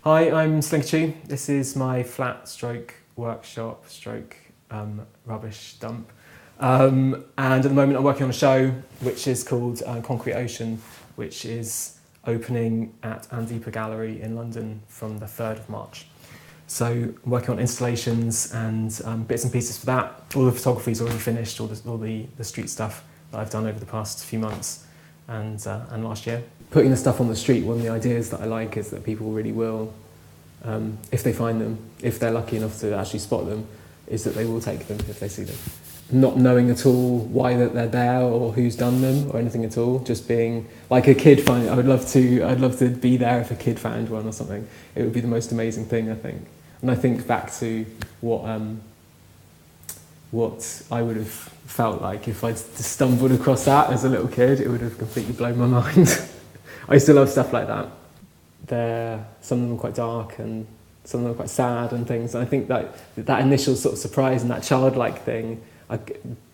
Hi, I'm Slinkachu. This is my flat stroke workshop stroke rubbish dump. And at the moment I'm working on a show which is called Concrete Ocean, which is opening at Andeepa Gallery in London from the 3rd of March. So I'm working on installations and bits and pieces for that. All the photography is already finished, all the street stuff that I've done over the past few months and last year. Putting the stuff on the street, one of the ideas that I like is that people really will, if they find them, if they're lucky enough to actually spot them, is that they will take them if they see them. Not knowing at all why they're there or who's done them or anything at all, just being like a kid finding. I'd love to be there if a kid found one or something. It would be the most amazing thing, I think. And I think back to what I would have felt like if I'd stumbled across that as a little kid. It would have completely blown my mind. I used to love stuff like that. Some of them are quite dark and some of them are quite sad and things. And I think that initial sort of surprise and that childlike thing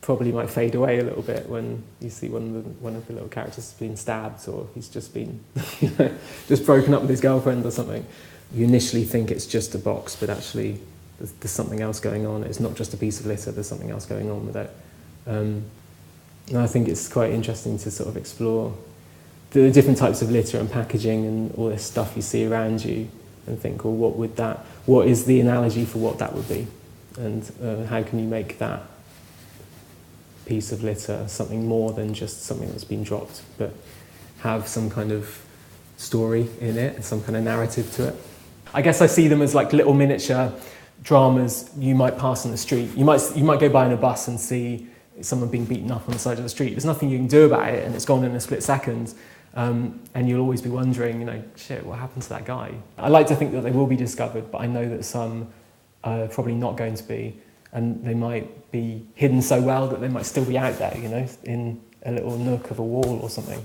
probably might fade away a little bit when you see one of the little characters has been stabbed or he's just been just broken up with his girlfriend or something. You initially think it's just a box, but actually there's something else going on. It's not just a piece of litter, there's something else going on with it. And I think it's quite interesting to sort of explore the different types of litter and packaging and all this stuff you see around you and think, well, what is the analogy for what that would be? And how can you make that piece of litter something more than just something that's been dropped, but have some kind of story in it and some kind of narrative to it? I guess I see them as like little miniature dramas you might pass on the street. You might go by on a bus and see someone being beaten up on the side of the street. There's nothing you can do about it and it's gone in a split second. And you'll always be wondering, shit, what happened to that guy? I like to think that they will be discovered, but I know that some are probably not going to be, and they might be hidden so well that they might still be out there, in a little nook of a wall or something.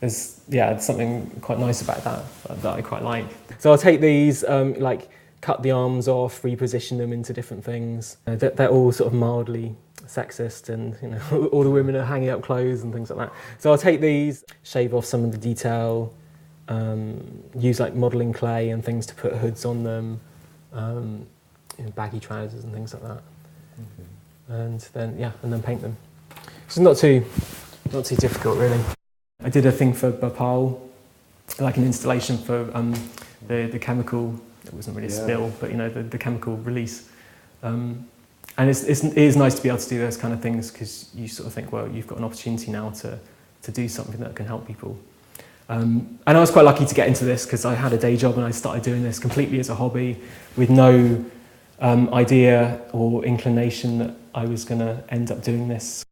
There's something quite nice about that I quite like. So I'll take these, cut the arms off, reposition them into different things. They're all sort of mildly sexist and all the women are hanging up clothes and things like that. So I'll take these, shave off some of the detail, use like modelling clay and things to put hoods on them, baggy trousers and things like that. Okay. And then paint them. It's not too difficult really. I did a thing for Bhopal, like an installation for the chemical. It wasn't really a spill, but the chemical release. And it is nice to be able to do those kind of things because you sort of think, well, you've got an opportunity now to do something that can help people. And I was quite lucky to get into this because I had a day job and I started doing this completely as a hobby with no idea or inclination that I was going to end up doing this.